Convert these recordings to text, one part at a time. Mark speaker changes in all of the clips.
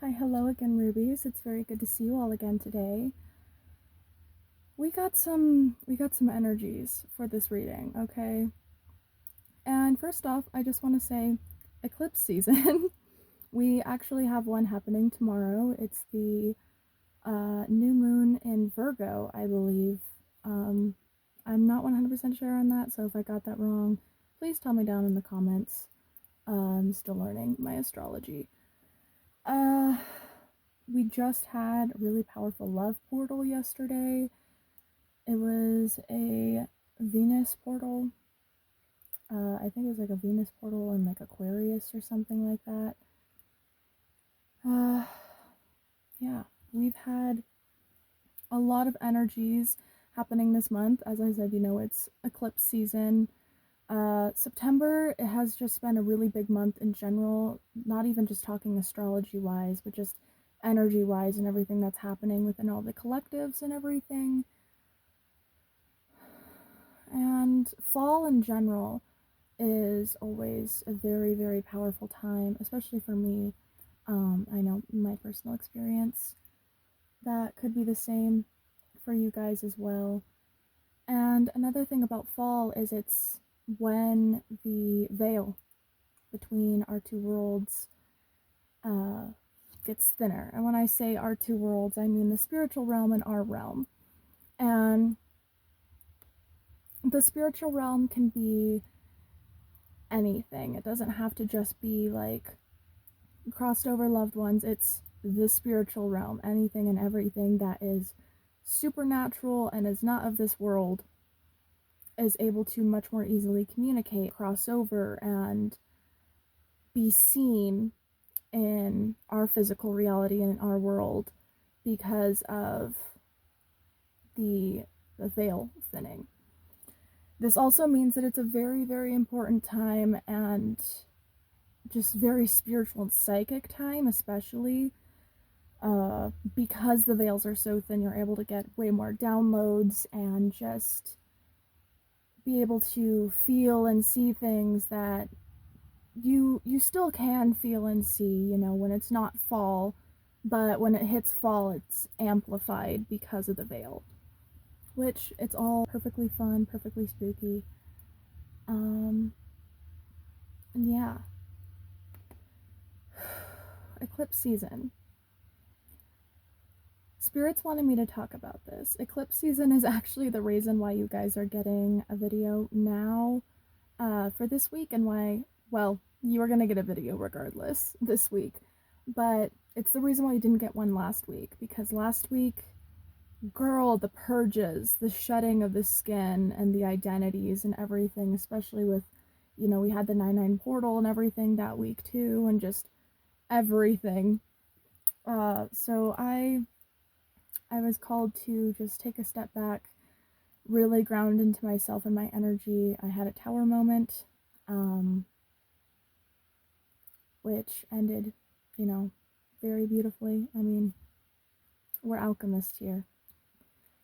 Speaker 1: Hi, hello again, Rubies. It's very good to see you all again today. We got some energies for this reading, okay? And first off, I just want to say eclipse season. We actually have one happening tomorrow. It's the new moon in Virgo, I believe. Um, I'm not 100% sure on that, so if I got that wrong, please tell me down in the comments. I'm still learning my astrology. Uh, we just had a really powerful love portal yesterday. It was a Venus portal. I think it was like a Venus portal in like Aquarius or something like that. Uh, yeah, we've had a lot of energies happening this month. As I said, it's eclipse season. September, it has just been a really big month in general, not even just talking astrology wise, but just energy wise and everything that's happening within all the collectives and everything. And fall in general is always a very, very powerful time, especially for me. I know my personal experience. That could be the same for you guys as well. And another thing about fall is it's when the veil between our two worlds uh, gets thinner. And when I say our two worlds, I mean the spiritual realm and our realm. And the spiritual realm can be anything. It doesn't have to just be like crossed over loved ones. It's the spiritual realm. Anything and everything that is supernatural and is not of this world is able to much more easily communicate, cross over, and be seen in our physical reality and in our world because of the veil thinning. This also means that it's a very, very important time and just very spiritual and psychic time, especially because the veils are so thin. You're able to get way more downloads and just be able to feel and see things that you still can feel and see, when it's not fall, but when it hits fall, it's amplified because of the veil, which it's all perfectly fun, perfectly spooky. And yeah, eclipse season. Spirits wanted me to talk about this. Eclipse season is actually the reason why you guys are getting a video now for this week, and why, well, you are going to get a video regardless this week. But it's the reason why you didn't get one last week, because last week, girl, the purges, the shedding of the skin and the identities and everything, especially with, we had the 9/9 portal and everything that week too, and just everything. So I was called to just take a step back, really ground into myself and my energy. I had a tower moment, which ended, very beautifully. I mean, we're alchemists here.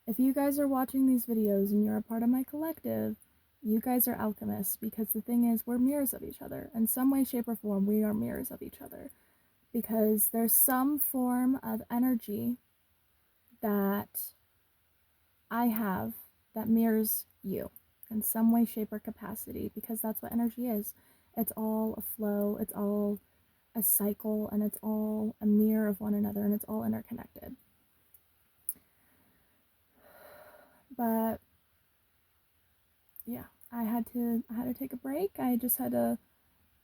Speaker 1: If you guys are watching these videos and you're a part of my collective, you guys are alchemists, because the thing is, we're mirrors of each other. In some way, shape, or form, we are mirrors of each other. Because there's some form of energy that I have that mirrors you in some way, shape, or capacity, because that's what energy is. It's all a flow, it's all a cycle, and it's all a mirror of one another, and it's all interconnected. But yeah, I had to take a break. I just had to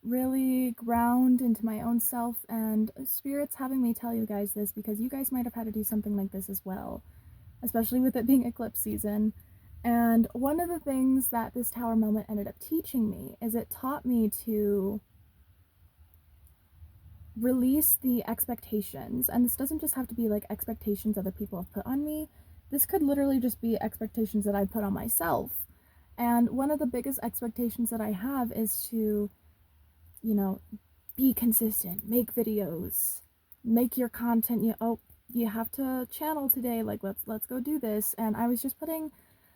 Speaker 1: really ground into my own self, and spirit's having me tell you guys this because you guys might have had to do something like this as well, especially with it being eclipse season. And one of the things that this tower moment ended up teaching me is it taught me to release the expectations. And this doesn't just have to be like expectations other people have put on me. This could literally just be expectations that I put on myself. And one of the biggest expectations that I have is to, be consistent, make videos, make your content. You have to channel today. Like, let's go do this. And I was just putting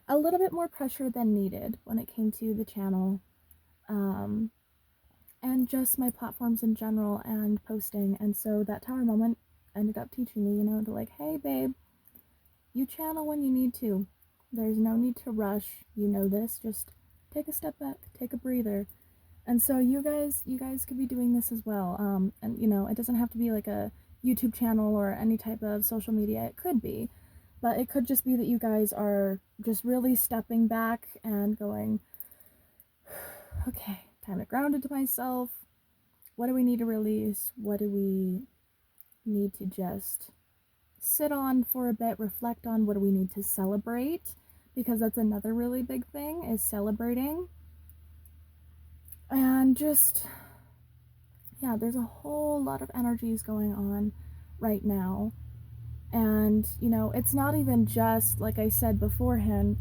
Speaker 1: a little bit more pressure than needed when it came to the channel. and just my platforms in general and posting. And so that tower moment ended up teaching me, to like, hey, babe, you channel when you need to. There's no need to rush. You know this. Just take a step back, take a breather. And so you guys could be doing this as well. And it doesn't have to be like a YouTube channel or any type of social media. It could be, but it could just be that you guys are just really stepping back and going, okay, time to ground into myself. What do we need to release? What do we need to just sit on for a bit, reflect on? What do we need to celebrate? Because that's another really big thing, is celebrating. And just, yeah, there's a whole lot of energies going on right now. And, it's not even just, like I said beforehand,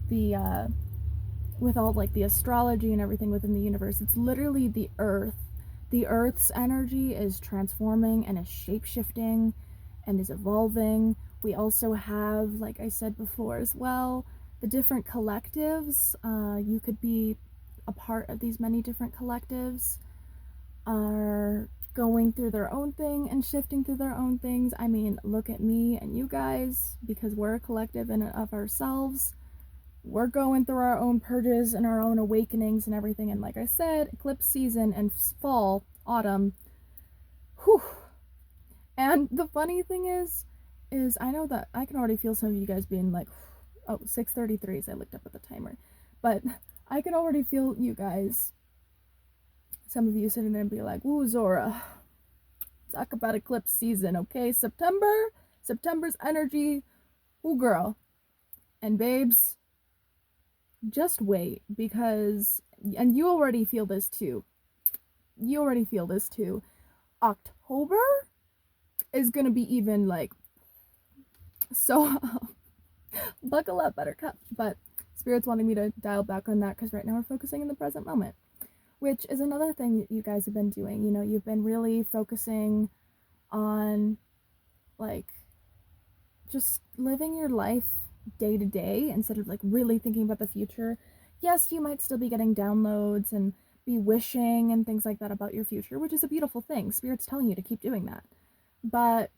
Speaker 1: with all like the astrology and everything within the universe, it's literally the earth. The earth's energy is transforming and is shape-shifting and is evolving. We also have, like I said before as well, the different collectives. You could be a part of these many different collectives, are going through their own thing and shifting through their own things. I mean, look at me and you guys, because we're a collective in and of ourselves. We're going through our own purges and our own awakenings and everything. And like I said, eclipse season and fall, autumn. Whew. And the funny thing is I know that I can already feel some of you guys being like, oh, 6:33 as I looked up at the timer. But I can already feel you guys, some of you sitting there and be like, ooh, Zora, talk about eclipse season, okay? September's energy, ooh, girl. And babes, just wait, because, and you already feel this too. October is gonna be even like, so buckle up, buttercup. But Spirit's wanting me to dial back on that because right now we're focusing in the present moment, which is another thing that you guys have been doing. You've been really focusing on like just living your life day to day instead of like really thinking about the future. Yes, you might still be getting downloads and be wishing and things like that about your future, which is a beautiful thing. Spirit's telling you to keep doing that. But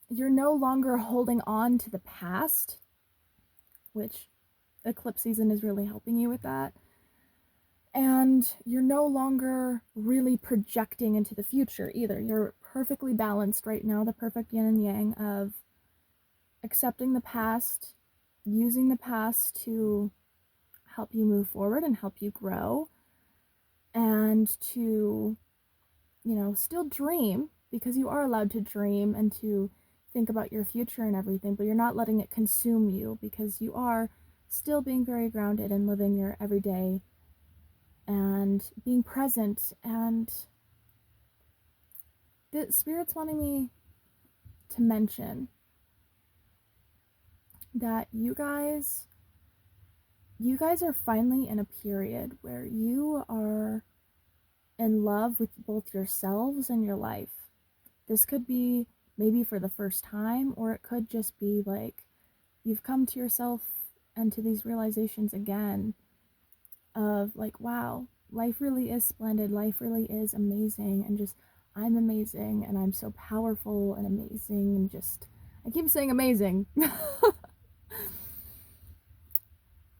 Speaker 1: you're no longer holding on to the past, which eclipse season is really helping you with that. And you're no longer really projecting into the future either. You're perfectly balanced right now, the perfect yin and yang of accepting the past, using the past to help you move forward and help you grow, and to, still dream, because you are allowed to dream and to think about your future and everything, but you're not letting it consume you, because you are still being very grounded and living your everyday and being present. And the Spirit's wanting me to mention that you guys are finally in a period where you are in love with both yourselves and your life. This could be maybe for the first time, or it could just be like you've come to yourself and to these realizations again of like, wow, life really is splendid, life really is amazing, and just I'm amazing and I'm so powerful and amazing, and just I keep saying amazing.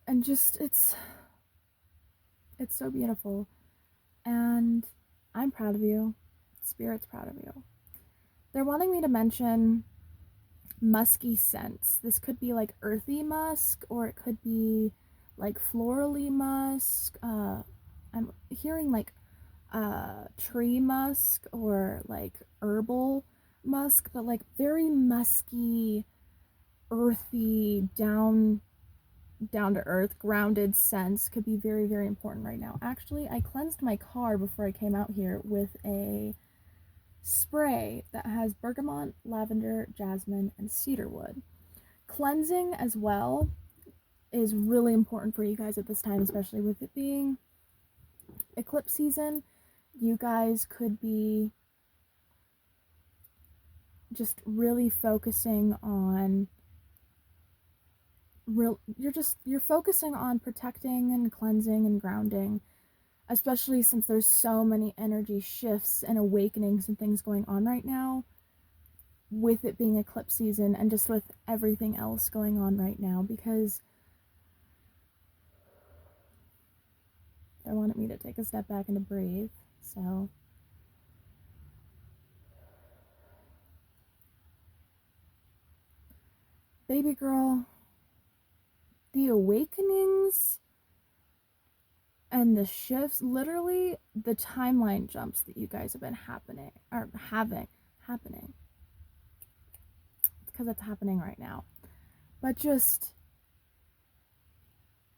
Speaker 1: And just it's so beautiful, and I'm proud of you. Spirit's proud of you. They're wanting me to mention musky scents. This could be like earthy musk, or it could be like florally musk. I'm hearing like tree musk or like herbal musk, but like very musky, earthy, down to earth, grounded scents could be very, very important right now. Actually, I cleansed my car before I came out here with a spray that has bergamot, lavender, jasmine, and cedarwood. Cleansing as well is really important for you guys at this time, especially with it being eclipse season. You guys could be just really focusing on you're focusing on protecting and cleansing and grounding especially since there's so many energy shifts and awakenings and things going on right now, with it being eclipse season and just with everything else going on right now, because they wanted me to take a step back and to breathe. So baby girl, the awakenings and the shifts, literally the timeline jumps that you guys have been happening because it's happening right now, but just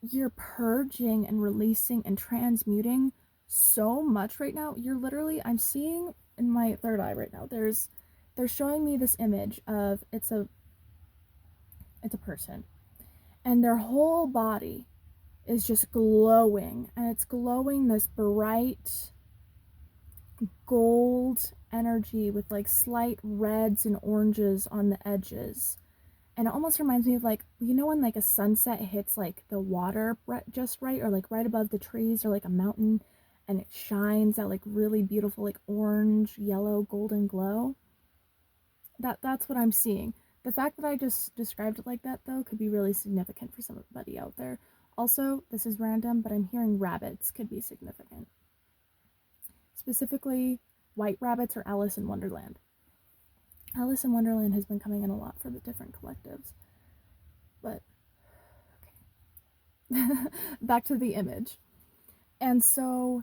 Speaker 1: you're purging and releasing and transmuting so much right now. You're literally, I'm seeing in my third eye right now, they're showing me this image of it's a person, and their whole body is just glowing, and it's glowing this bright gold energy with like slight reds and oranges on the edges. And it almost reminds me of, like, you know, when like a sunset hits like the water just right, or like right above the trees, or like a mountain, and it shines that like really beautiful like orange, yellow, golden glow. That's what I'm seeing. The fact that I just described it like that, though, could be really significant for somebody out there. Also, this is random, but I'm hearing rabbits could be significant. Specifically, white rabbits or Alice in Wonderland. Alice in Wonderland has been coming in a lot for the different collectives. But, okay. Back to the image. And so,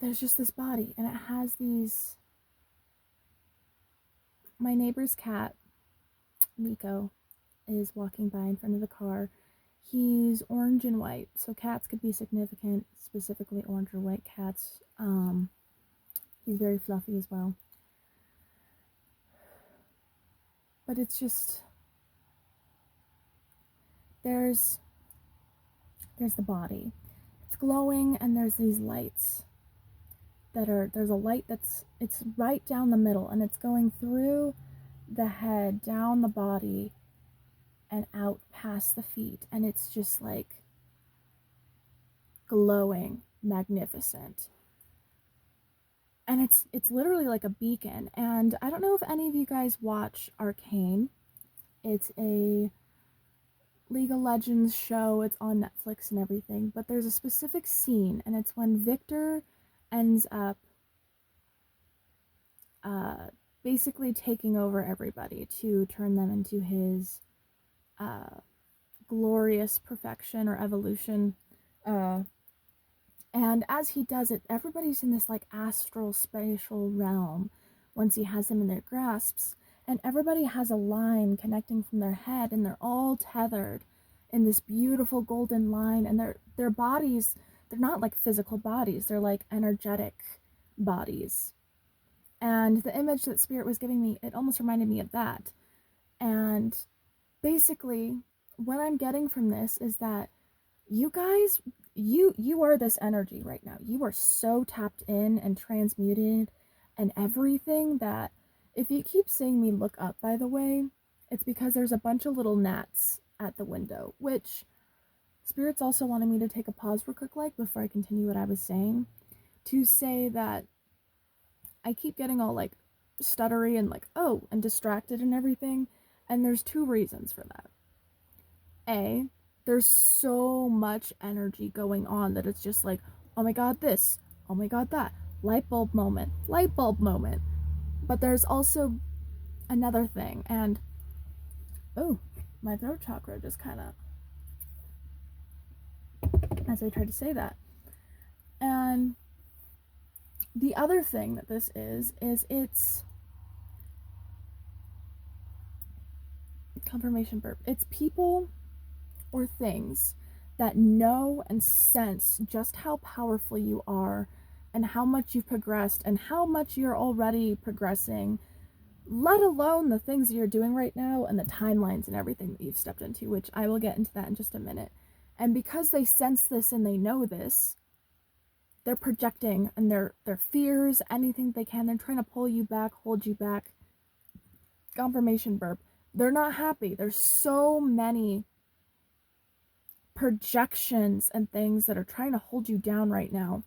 Speaker 1: there's just this body, and it has these. My neighbor's cat, Nico, is walking by in front of the car. He's orange and white, so cats could be significant, specifically orange or white cats. He's very fluffy as well. But it's just, there's the body. It's glowing, and there's these lights there's a light it's right down the middle, and it's going through the head, down the body, and out past the feet, and it's just like glowing, magnificent. And it's literally like a beacon. And I don't know if any of you guys watch Arcane. It's a League of Legends show. It's on Netflix and everything. But there's a specific scene, and it's when Victor ends up basically taking over everybody to turn them into his glorious perfection or evolution. And as he does it, everybody's in this like astral spatial realm once he has them in their grasps, and everybody has a line connecting from their head, and they're all tethered in this beautiful golden line, and their bodies, they're not like physical bodies, they're like energetic bodies. And the image that Spirit was giving me, it almost reminded me of that. And basically, what I'm getting from this is that you guys, you are this energy right now. You are so tapped in and transmuted and everything that if you keep seeing me look up, by the way, it's because there's a bunch of little gnats at the window, which Spirit's also wanting me to take a pause real quick, like, before I continue what I was saying, to say that I keep getting all like stuttery and like, oh, and distracted and everything. And there's two reasons for that. A, there's so much energy going on that it's just like, oh my god, this, oh my god, that, light bulb moment. But there's also another thing, and oh, my throat chakra just kind of, as I tried to say that. And the other thing that this is it's confirmation burp. It's people or things that know and sense just how powerful you are and how much you've progressed and how much you're already progressing, let alone the things that you're doing right now and the timelines and everything that you've stepped into, which I will get into that in just a minute. And because they sense this and they know this, they're projecting, and their fears, anything they can, they're trying to pull you back, hold you back. Confirmation burp. They're not happy. There's so many projections and things that are trying to hold you down right now.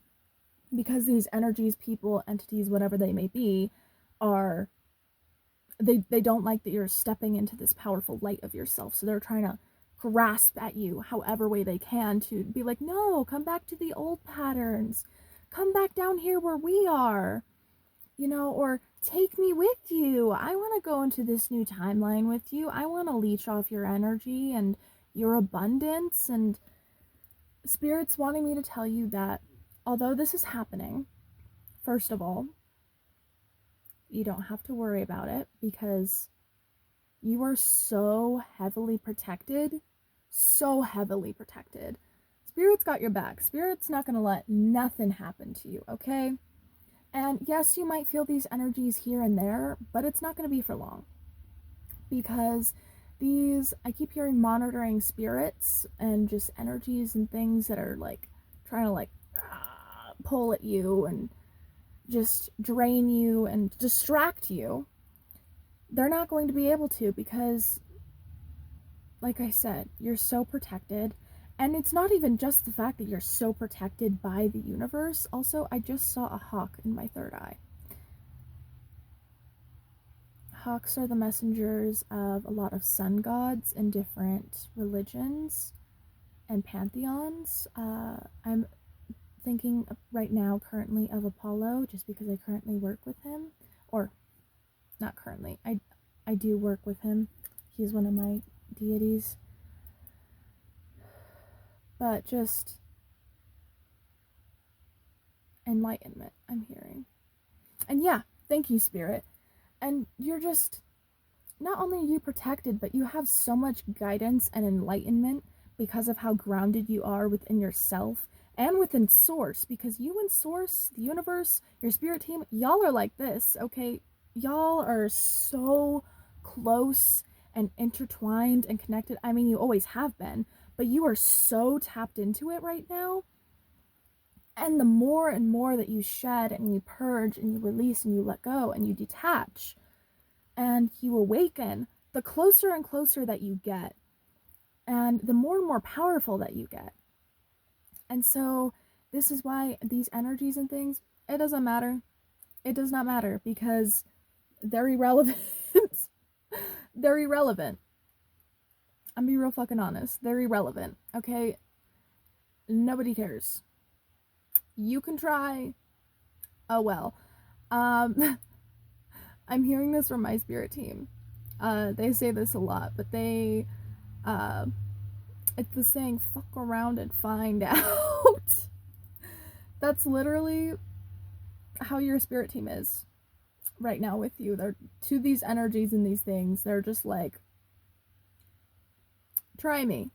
Speaker 1: because these energies, people, entities, whatever they may be, are they don't like that you're stepping into this powerful light of yourself. So they're trying to grasp at you however way they can to be like, no, come back to the old patterns. Come back down here where we are. Or take me with you. I want to go into this new timeline with you. I want to leech off your energy and your abundance. And Spirit's wanting me to tell you that although this is happening, first of all, you don't have to worry about it because you are so heavily protected. So heavily protected. Spirit's got your back. Spirit's not going to let nothing happen to you, okay? And yes, you might feel these energies here and there, but it's not going to be for long. Because I keep hearing monitoring spirits and just energies and things that are like trying to pull at you and just drain you and distract you. They're not going to be able to because, like I said, you're so protected. And it's not even just the fact that you're so protected by the universe. Also, I just saw a hawk in my third eye. Hawks are the messengers of a lot of sun gods in different religions and pantheons. I'm thinking right now currently of Apollo just because I currently work with him. Or, not currently. I do work with him. He's one of my deities. But just enlightenment, I'm hearing. And yeah, thank you, Spirit. And you're just, not only are you protected, but you have so much guidance and enlightenment because of how grounded you are within yourself and within Source. Because you and Source, the universe, your spirit team, y'all are like this, okay? Y'all are so close and intertwined and connected. I mean, you always have been, but you are so tapped into it right now. And the more and more that you shed and you purge and you release and you let go and you detach and you awaken, the closer and closer that you get and the more powerful that you get. And so this is why these energies and things, it doesn't matter. It does not matter because they're irrelevant. They're irrelevant. I'm being real fucking honest. They're irrelevant, okay? Nobody cares. You can try. Oh well. I'm hearing this from my spirit team. They say this a lot, but it's the saying, fuck around and find out. That's literally how your spirit team is right now with you. They're to these energies and these things. They're just like, try me.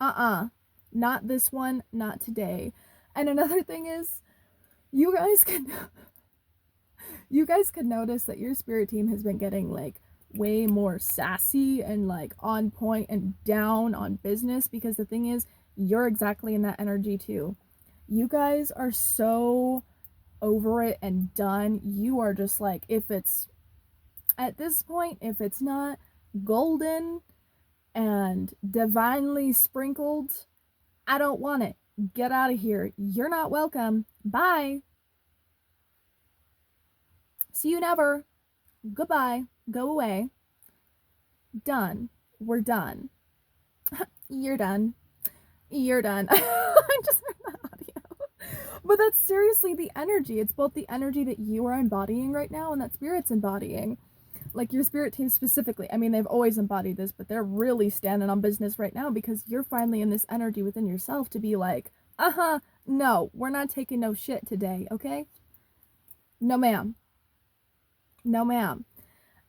Speaker 1: Not this one, not today. And another thing is, you guys can notice that your spirit team has been getting like way more sassy and like on point and down on business because the thing is, you're exactly in that energy too. You guys are so over it and done. You are just like, if it's at this point, if it's not golden and divinely sprinkled, I don't want it. Get out of here. You're not welcome. Bye. See you never. Goodbye. Go away. Done. We're done. You're done. You're done. I just heard that audio. But that's seriously the energy. It's both the energy that you are embodying right now and that spirit's embodying. Like your spirit team specifically. I mean, they've always embodied this, but they're really standing on business right now because you're finally in this energy within yourself to be like, no, we're not taking no shit today, okay? No, ma'am. No, ma'am.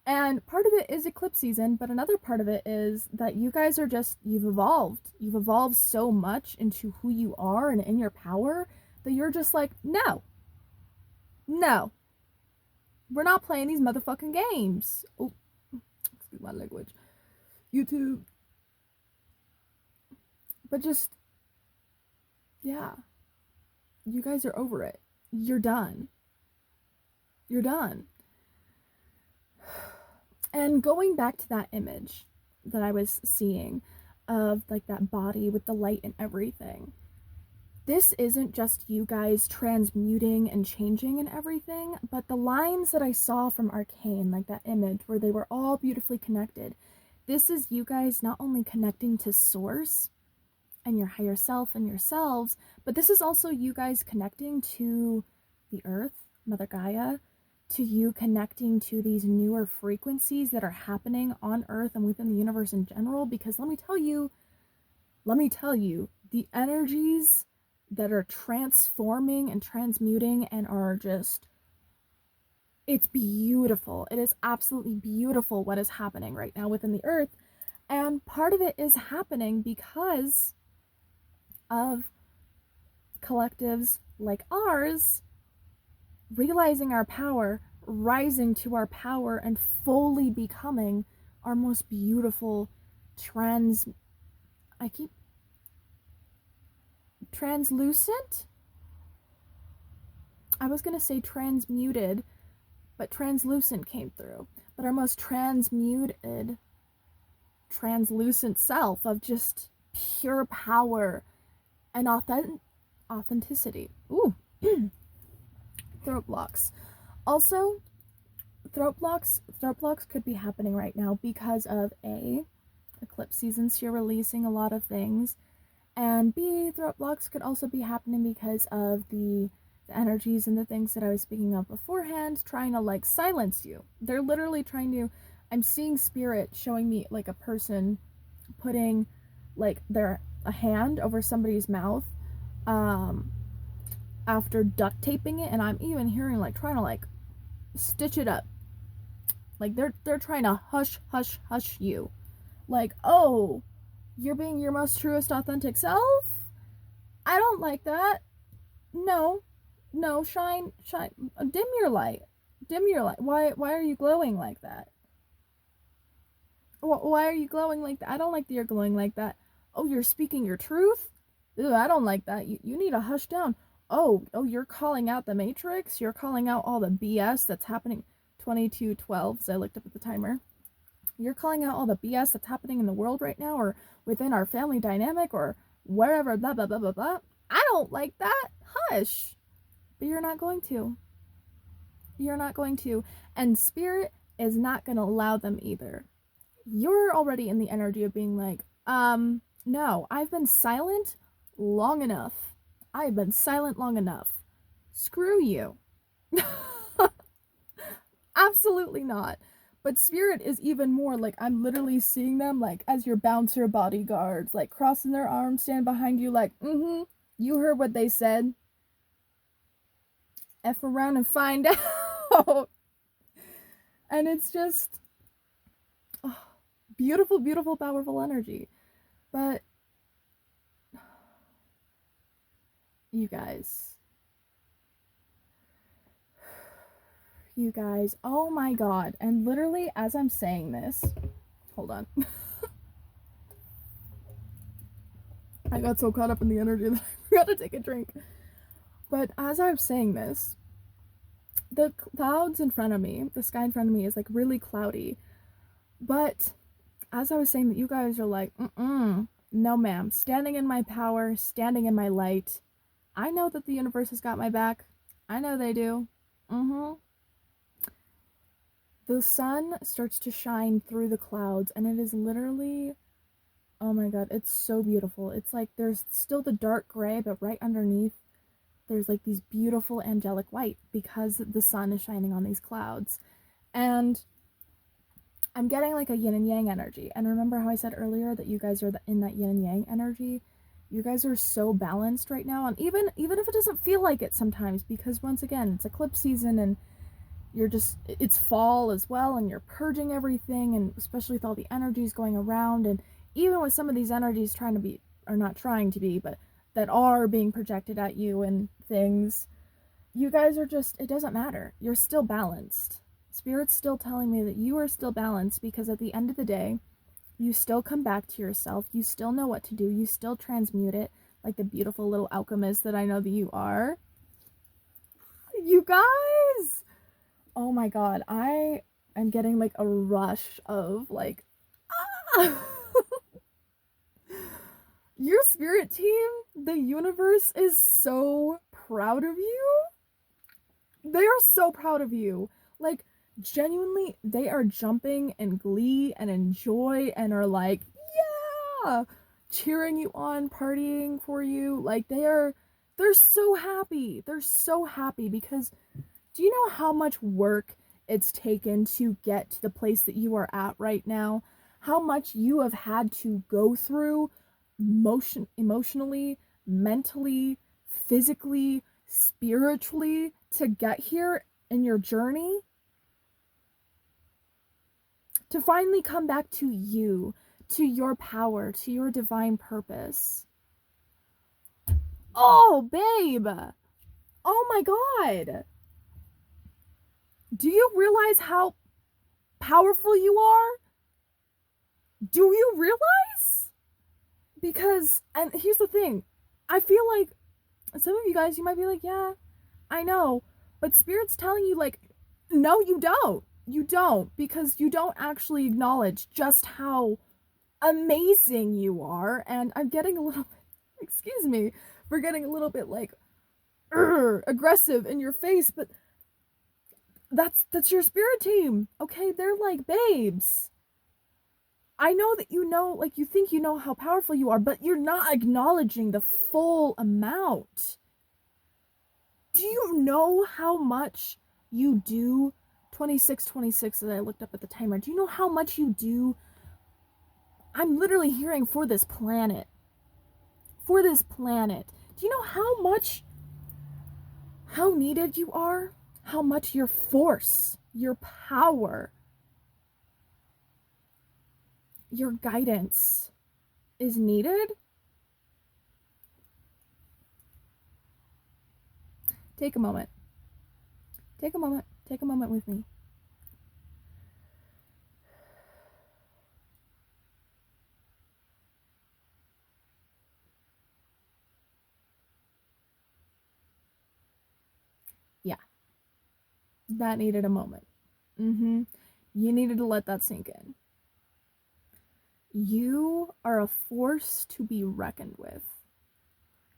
Speaker 1: And part of it is eclipse season, but another part of it is that you guys are just, you've evolved. You've evolved so much into who you are and in your power that you're just like, no. We're not playing these motherfucking games. Oh, excuse my language. YouTube. But just, yeah. You guys are over it. You're done. You're done. And going back to that image that I was seeing of like that body with the light and everything, this isn't just you guys transmuting and changing and everything, but the lines that I saw from Arcane, like that image where they were all beautifully connected, this is you guys not only connecting to Source and your higher self and yourselves, but this is also you guys connecting to the earth, Mother Gaia, to you connecting to these newer frequencies that are happening on earth and within the universe in general. Because let me tell you, the energies that are transforming and transmuting and are just, it's beautiful. It is absolutely beautiful what is happening right now within the earth. And part of it is happening because of collectives like ours realizing our power, rising to our power, and fully becoming our most beautiful translucent? I was gonna say transmuted, but translucent came through. But our most transmuted, translucent self of just pure power and authenticity. Ooh, throat blocks. Also, throat blocks could be happening right now because of A, eclipse seasons, you're releasing a lot of things, and B, throat blocks could also be happening because of the energies and the things that I was speaking of beforehand, trying to like silence you. They're literally trying to, I'm seeing spirit showing me like a person putting like a hand over somebody's mouth after duct taping it, and I'm even hearing like trying to like stitch it up. Like they're trying to hush you. Like, oh, you're being your most truest authentic self? I don't like that. No. No, shine, dim your light. Dim your light. Why are you glowing like that? Why are you glowing like that? I don't like that you're glowing like that. Oh, you're speaking your truth? Ew, I don't like that. You need to hush down. Oh, you're calling out the Matrix? You're calling out all the BS that's happening. 22:12, as I looked up at the timer. You're calling out all the BS that's happening in the world right now, or within our family dynamic, or wherever, blah, blah, blah, blah, blah. I don't like that. Hush. But you're not going to. You're not going to. And spirit is not going to allow them either. You're already in the energy of being like, no, I've been silent long enough. I've been silent long enough. Screw you. Absolutely not. But spirit is even more like, I'm literally seeing them like as your bouncer bodyguards, like crossing their arms, stand behind you, like, you heard what they said. F around and find out. And it's just beautiful, beautiful, powerful energy. But you guys, oh my god. And literally, as I'm saying this, hold on. I got so caught up in the energy that I forgot to take a drink. But as I'm saying this, the clouds in front of me, the sky in front of me is like really cloudy. But as I was saying that, you guys are like, no ma'am, standing in my power, standing in my light. I know that the universe has got my back. I know they do. The sun starts to shine through the clouds, and it is literally, oh my god, it's so beautiful. It's like there's still the dark gray, but right underneath there's like these beautiful angelic white because the sun is shining on these clouds. And I'm getting like a yin and yang energy. And remember how I said earlier that you guys are in that yin and yang energy? You guys are so balanced right now. And even if it doesn't feel like it sometimes, because once again, it's eclipse season and it's fall as well, and you're purging everything, and especially with all the energies going around, and even with some of these energies trying to be, or not trying to be, but that are being projected at you and things, you guys are just, it doesn't matter. You're still balanced. Spirit's still telling me that you are still balanced, because at the end of the day, you still come back to yourself. You still know what to do. You still transmute it like the beautiful little alchemist that I know that you are. You guys! Oh my god, I am getting like a rush of like, ah! Your spirit team, the universe is so proud of you. They are so proud of you. Like, genuinely, they are jumping in glee and in joy and are like, yeah, cheering you on, partying for you. Like, they're so happy. They're so happy because do you know how much work it's taken to get to the place that you are at right now? How much you have had to go through emotionally, mentally, physically, spiritually to get here in your journey? To finally come back to you, to your power, to your divine purpose. Oh, babe! Oh my god! Do you realize how powerful you are? Do you realize? Because, and here's the thing, I feel like some of you guys, you might be like, yeah, I know, but Spirit's telling you, like, no, you don't. You don't, because you don't actually acknowledge just how amazing you are. And I'm getting a little bit, excuse me, for getting a little bit like aggressive in your face, but that's your spirit team, okay? They're like, babes, I know that you know, like, you think you know how powerful you are, but you're not acknowledging the full amount. Do you know how much you do? 26 that I looked up at the timer. Do you know how much you do? I'm literally hearing for this planet. For this planet. Do you know how needed you are? How much your force, your power, your guidance is needed? Take a moment. Take a moment. Take a moment with me. Yeah, that needed a moment. You needed to let that sink in. You are a force to be reckoned with.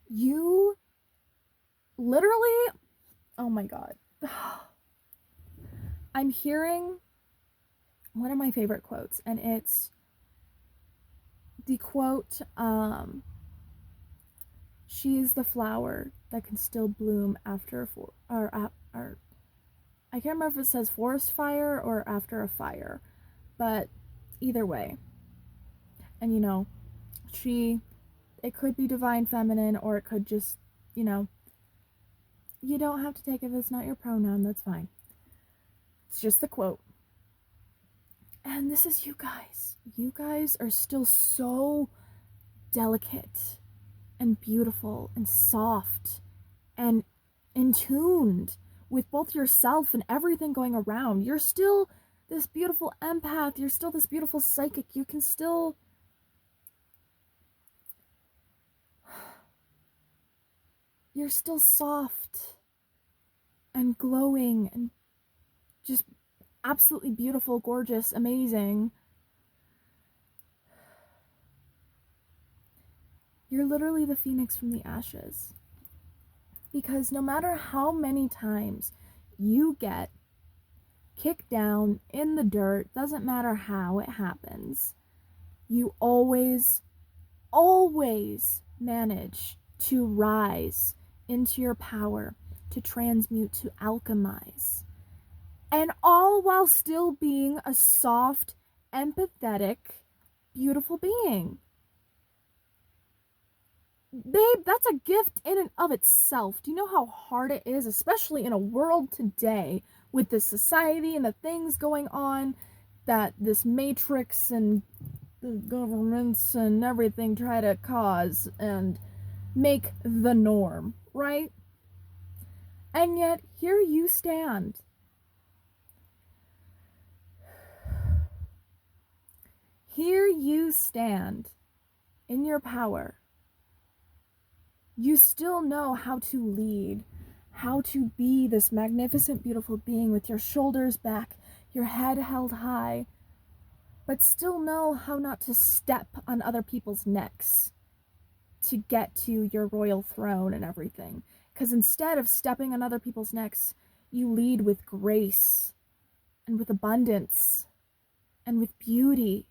Speaker 1: You literally, oh my god. I'm hearing one of my favorite quotes, and it's the quote, she is the flower that can still bloom after or I can't remember if it says forest fire or after a fire, but either way. And you know, it could be divine feminine, or it could just, you know, you don't have to take it if it's not your pronoun, that's fine. It's just the quote. And this is you guys. You guys are still so delicate and beautiful and soft and in tuned with both yourself and everything going around. You're still this beautiful empath. You're still this beautiful psychic. You can still you're still soft and glowing and just absolutely beautiful, gorgeous, amazing. You're literally the phoenix from the ashes. Because no matter how many times you get kicked down in the dirt, doesn't matter how it happens, you always manage to rise into your power, to transmute, to alchemize. And all while still being a soft, empathetic, beautiful being. Babe, that's a gift in and of itself. Do you know how hard it is, especially in a world today with this society and the things going on that this matrix and the governments and everything try to cause and make the norm, right? And yet, here you stand. Here you stand in your power. You still know how to lead, how to be this magnificent, beautiful being with your shoulders back, your head held high, but still know how not to step on other people's necks. to get to your royal throne and everything. Because instead of stepping on other people's necks, you lead with grace and with abundance and with beauty.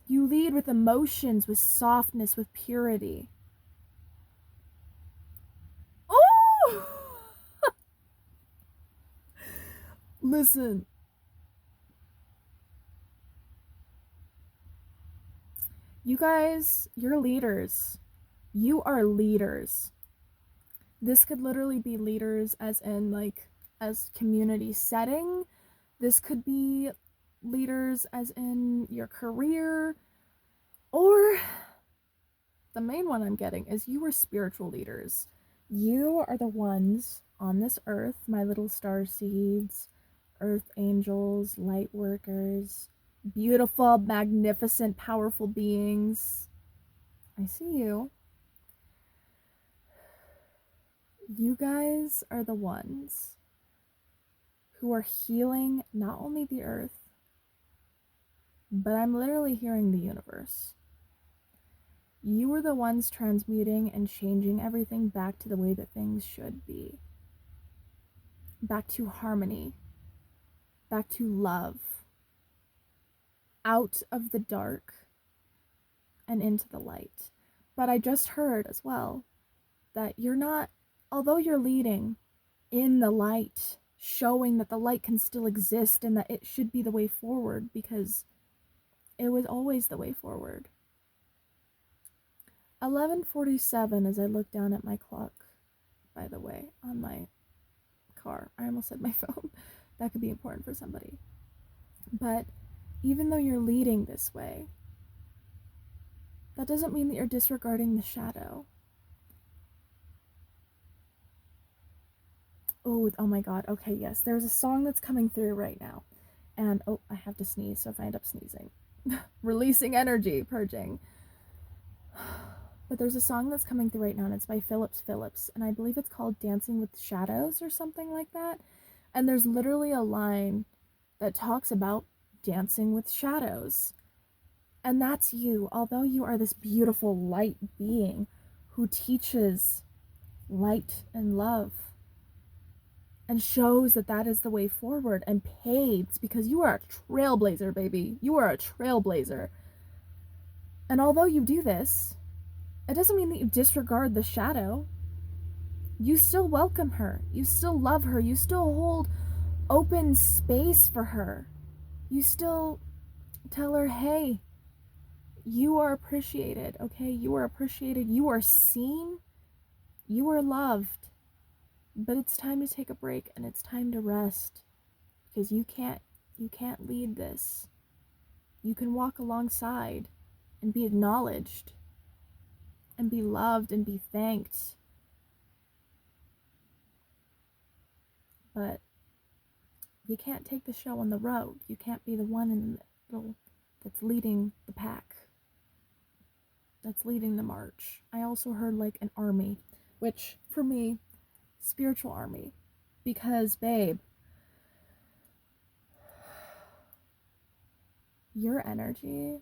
Speaker 1: You lead with emotions, with softness, with purity. Oh! Listen. You guys, you're leaders. You are leaders. This could literally be leaders as in like as community setting. This could be leaders as in your career, or the main one I'm getting is you are spiritual leaders. You are the ones on this earth, my little star seeds, earth angels, light workers, beautiful, magnificent, powerful beings. I see you. You guys are the ones who are healing not only the earth, but I'm literally hearing the universe. You are the ones transmuting and changing everything back to the way that things should be. Back to harmony. Back to love. Out of the dark and into the light. But I just heard as well that you're not, although you're leading in the light, showing that the light can still exist and that it should be the way forward, because it was always the way forward. 11:47 as I look down at my clock, by the way, on my car. I almost said my phone. That could be important for somebody. But even though you're leading this way, that doesn't mean that you're disregarding the shadow. Oh my god. Okay, yes. There's a song that's coming through right now. And I have to sneeze, so if I end up sneezing. Releasing energy, purging. But there's a song that's coming through right now, and it's by Phillips, and I believe it's called Dancing with Shadows or something like that. And there's literally a line that talks about dancing with shadows. And that's you. Although you are this beautiful light being who teaches light and love and shows that that is the way forward and paves, because you are a trailblazer, baby. You are a trailblazer. And although you do this, it doesn't mean that you disregard the shadow. You still welcome her. You still love her. You still hold open space for her. You still tell her, hey, you are appreciated, okay? You are appreciated. You are seen. You are loved. But it's time to take a break and it's time to rest, because you can't lead this. You can walk alongside and be acknowledged and be loved and be thanked. But you can't take the show on the road. You can't be the one in the middle that's leading the pack, that's leading the march. I also heard like an army, which for me, spiritual army, because babe, your energy,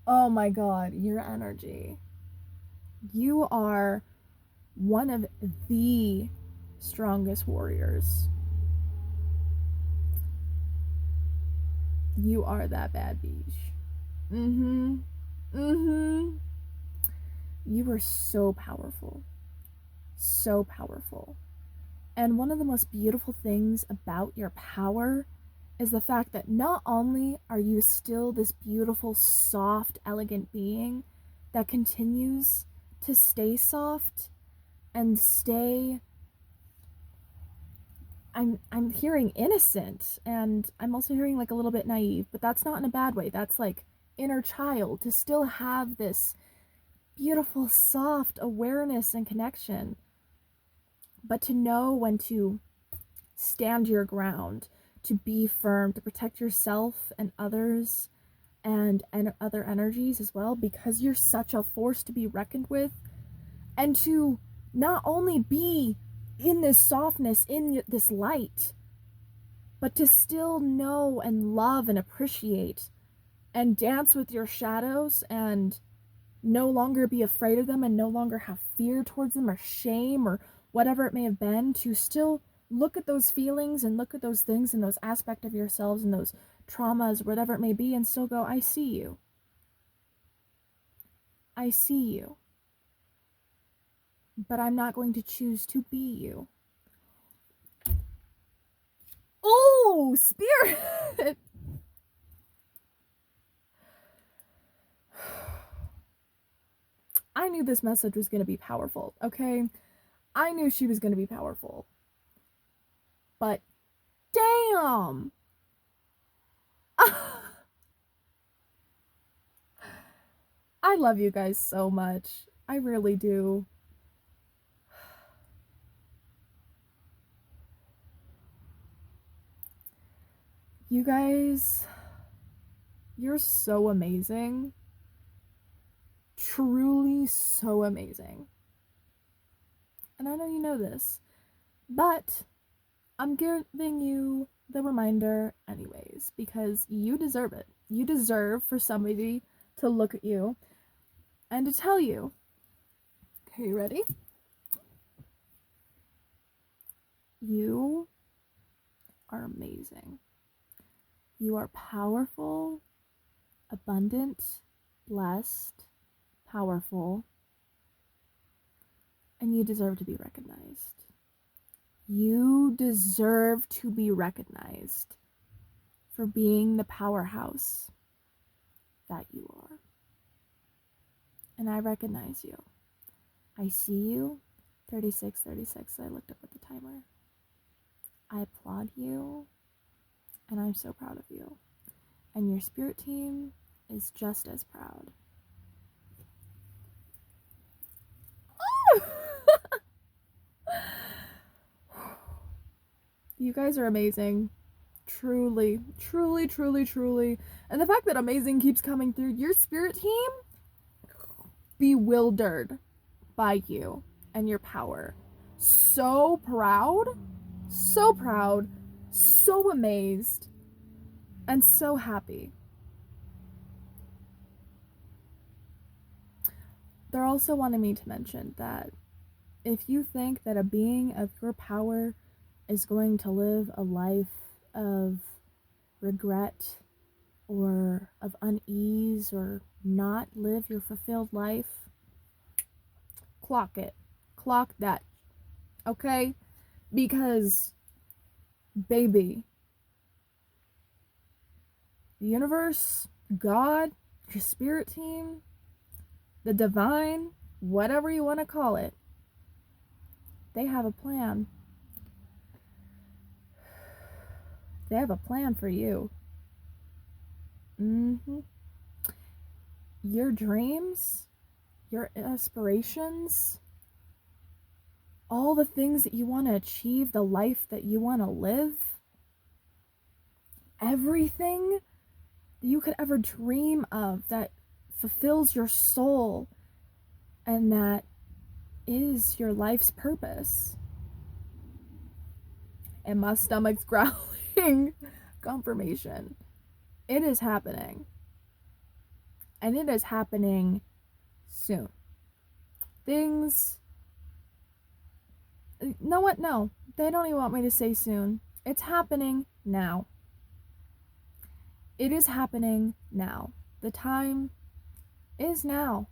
Speaker 1: oh my god, your energy, you are one of the strongest warriors. You are that bad bitch. You are so powerful. So powerful. And one of the most beautiful things about your power is the fact that not only are you still this beautiful, soft, elegant being that continues to stay soft and stay, I'm hearing innocent, and I'm also hearing like a little bit naive, but that's not in a bad way. That's like inner child, to still have this beautiful, soft awareness and connection, but to know when to stand your ground, to be firm, to protect yourself and others and other energies as well, because you're such a force to be reckoned with, and to not only be in this softness, in this light, but to still know and love and appreciate and dance with your shadows and no longer be afraid of them and no longer have fear towards them or shame or whatever it may have been, to still look at those feelings and look at those things and those aspects of yourselves and those traumas, whatever it may be, and still go, I see you. I see you. But I'm not going to choose to be you. Oh, Spirit! I knew this message was going to be powerful, okay? I knew she was going to be powerful. But damn! I love you guys so much. I really do. You guys, you're so amazing. Truly so amazing. And I know you know this, but I'm giving you the reminder anyways, because you deserve it. You deserve for somebody to look at you and to tell you. Okay, you ready? You are amazing. You are powerful, abundant, blessed, powerful, and you deserve to be recognized. You deserve to be recognized for being the powerhouse that you are. And I recognize you. I see you. 36:36. I looked up at the timer. I applaud you. And I'm so proud of you. And your spirit team is just as proud. You guys are amazing. Truly, truly, truly, truly. And the fact that amazing keeps coming through, your spirit team bewildered by you and your power. So proud, so proud, so amazed, and so happy. They're also wanting me to mention that if you think that a being of your power is going to live a life of regret or of unease or not live your fulfilled life, clock it. Clock that. Okay? Because, baby, the universe, God, your spirit team, the divine, whatever you want to call it, they have a plan. They have a plan for you. Your dreams, your aspirations, all the things that you want to achieve, the life that you want to live, everything that you could ever dream of that fulfills your soul and that is your life's purpose. And my stomach's growling. Confirmation. It is happening. And it is happening soon. Things... know what? No. They don't even want me to say soon. It's happening now. It is happening now. The time is now.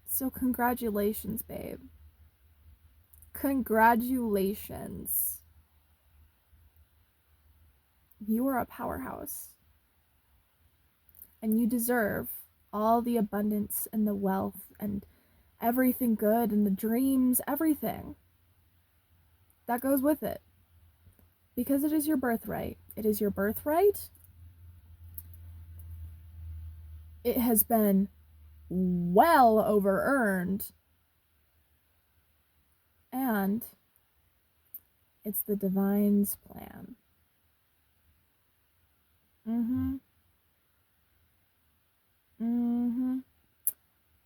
Speaker 1: So congratulations, babe. Congratulations. You are a powerhouse. And you deserve all the abundance and the wealth and everything good and the dreams, everything that goes with it. Because it is your birthright. It is your birthright. It has been well over-earned. And it's the divine's plan.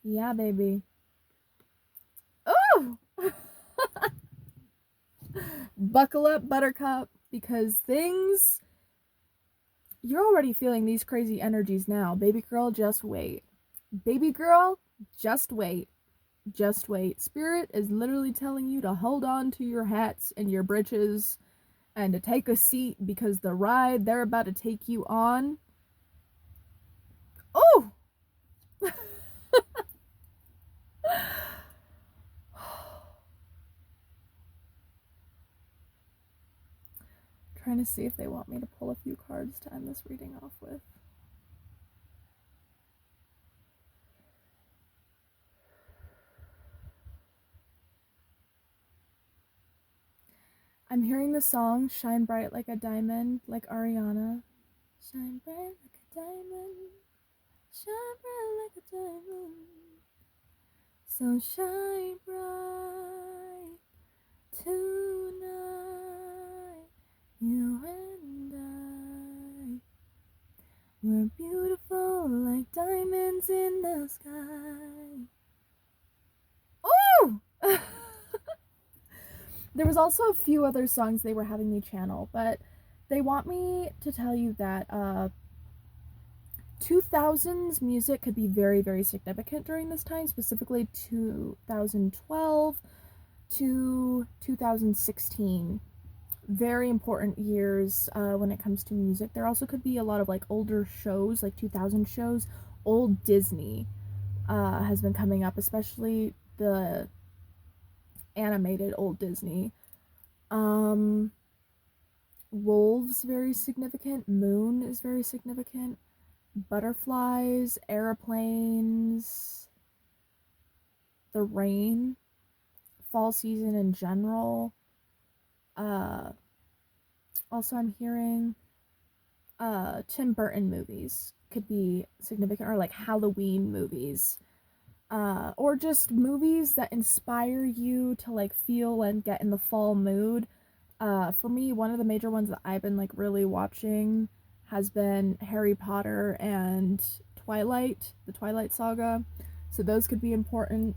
Speaker 1: Yeah, baby. Oh! Buckle up, buttercup, because you're already feeling these crazy energies now. Baby girl, just wait. Baby girl, just wait. Just wait. Spirit is literally telling you to hold on to your hats and your britches and to take a seat because the ride they're about to take you on. Oh! Trying to see if they want me to pull a few cards to end this reading off with. I'm hearing the song Shine Bright Like a Diamond, like Ariana. Shine bright like a diamond. Shine bright like a diamond. So shine bright tonight. You and I. We're beautiful like diamonds in the sky. Oh! There was also a few other songs they were having me channel, but they want me to tell you that 2000s music could be very, very significant during this time, specifically 2012 to 2016. Very important years when it comes to music. There also could be a lot of like older shows, like 2000 shows. Old Disney has been coming up, especially the animated old Disney. Wolves, very significant. Moon is very significant. Butterflies, airplanes, the rain, fall season in general. Also I'm hearing Tim Burton movies could be significant, or like Halloween movies. Or just movies that inspire you to like feel and get in the fall mood. For me, one of the major ones that I've been like really watching has been Harry Potter and Twilight, the Twilight Saga. So those could be important.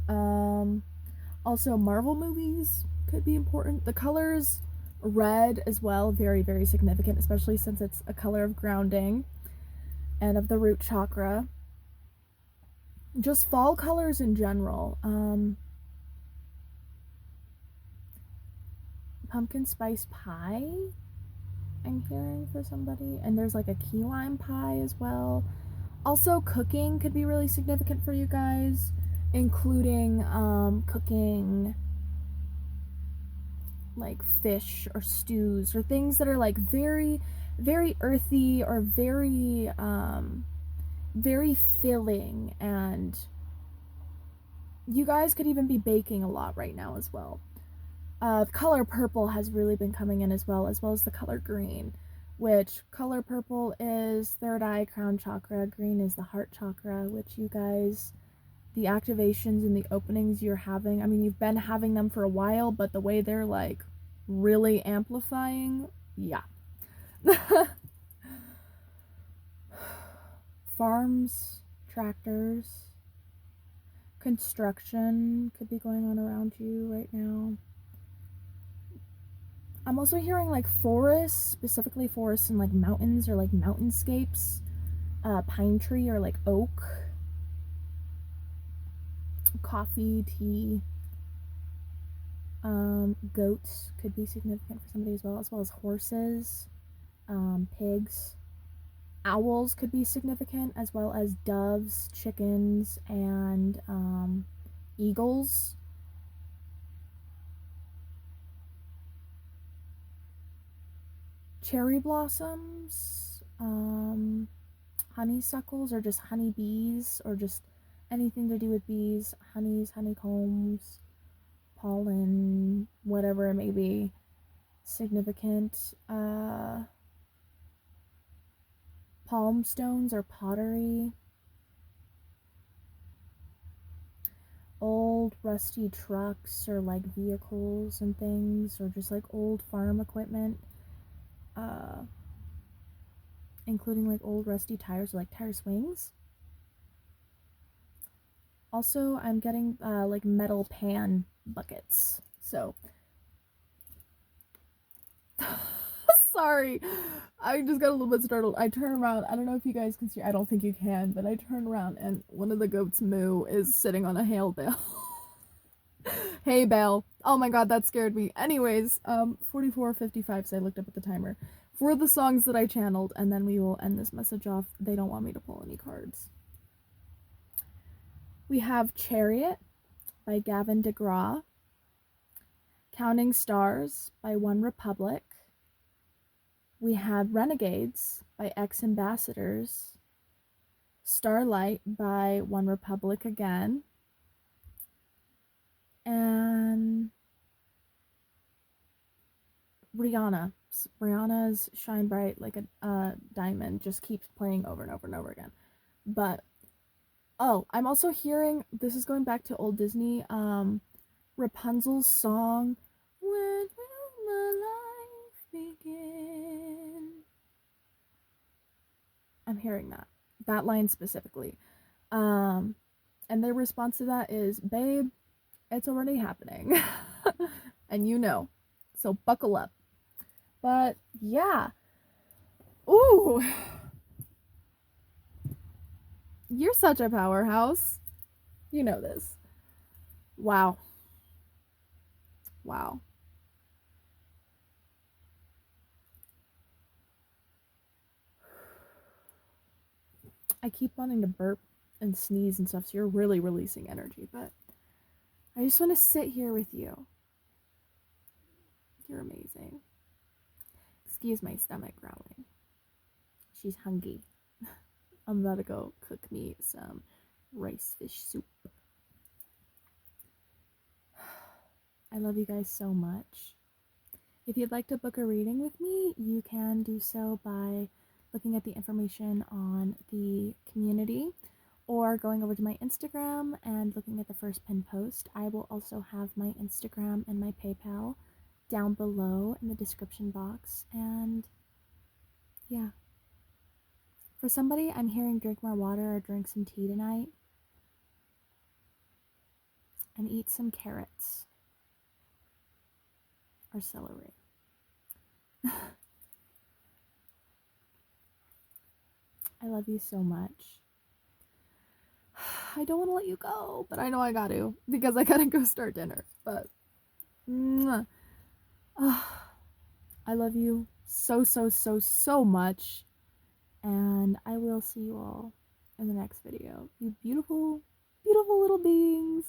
Speaker 1: Also Marvel movies could be important. The colors red as well, very, very significant, especially since it's a color of grounding and of the root chakra. Just fall colors in general. Pumpkin spice pie, I'm hearing for somebody. And there's like a key lime pie as well. Also, cooking could be really significant for you guys, including cooking like fish or stews or things that are like very, very earthy or very, very filling. And you guys could even be baking a lot right now as well. The color purple has really been coming in as well as the color green, which color purple is third eye, crown chakra, green is the heart chakra, which you guys, the activations and the openings you're having, I mean, you've been having them for a while, but the way they're like really amplifying, yeah. Farms, tractors, construction could be going on around you right now. I'm also hearing like forests, specifically forests in like mountains or like mountainscapes, pine tree or like oak, coffee, tea. Goats could be significant for somebody as well as horses, pigs. Owls could be significant, as well as doves, chickens, and eagles. Cherry blossoms, honeysuckles, or just honeybees, or just anything to do with bees, honeys, honeycombs, pollen, whatever it may be, significant. Palm stones or pottery. Old rusty trucks or like vehicles and things, or just like old farm equipment. Including like old rusty tires or like tire swings. Also, I'm getting like metal pan buckets. So, sorry. I just got a little bit startled. I turn around. I don't know if you guys can see. I don't think you can, but I turn around and one of the goats' moo is sitting on a hay bale. Hay bale. Oh my god, that scared me. Anyways, 44:55. So I looked up at the timer for the songs that I channeled, and then we will end this message off. They don't want me to pull any cards. We have Chariot by Gavin DeGraw, Counting Stars by One Republic. We had Renegades by Ex Ambassadors, Starlight by One Republic again, and Rihanna's Shine Bright Like a Diamond just keeps playing over and over and over again. But oh, I'm also hearing, this is going back to old Disney, Rapunzel's song, When Will My Life Begin? I'm hearing that line specifically. And their response to that is, babe, it's already happening. And you know. So buckle up. But yeah. Ooh. You're such a powerhouse. You know this. Wow. Wow. I keep wanting to burp and sneeze and stuff, so you're really releasing energy, but I just want to sit here with you. You're amazing. Excuse my stomach growling. She's hungry. I'm about to go cook me some rice fish soup. I love you guys so much. If you'd like to book a reading with me, you can do so by looking at the information on the community or going over to my Instagram and looking at the first pinned post. I will also have my Instagram and my PayPal down below in the description box. And yeah. For somebody, I'm hearing drink more water or drink some tea tonight. And eat some carrots. Or celery. I love you so much. I don't want to let you go, but I know I got to because I gotta go start dinner. But I love you so much, and I will see you all in the next video. You beautiful, beautiful little beings.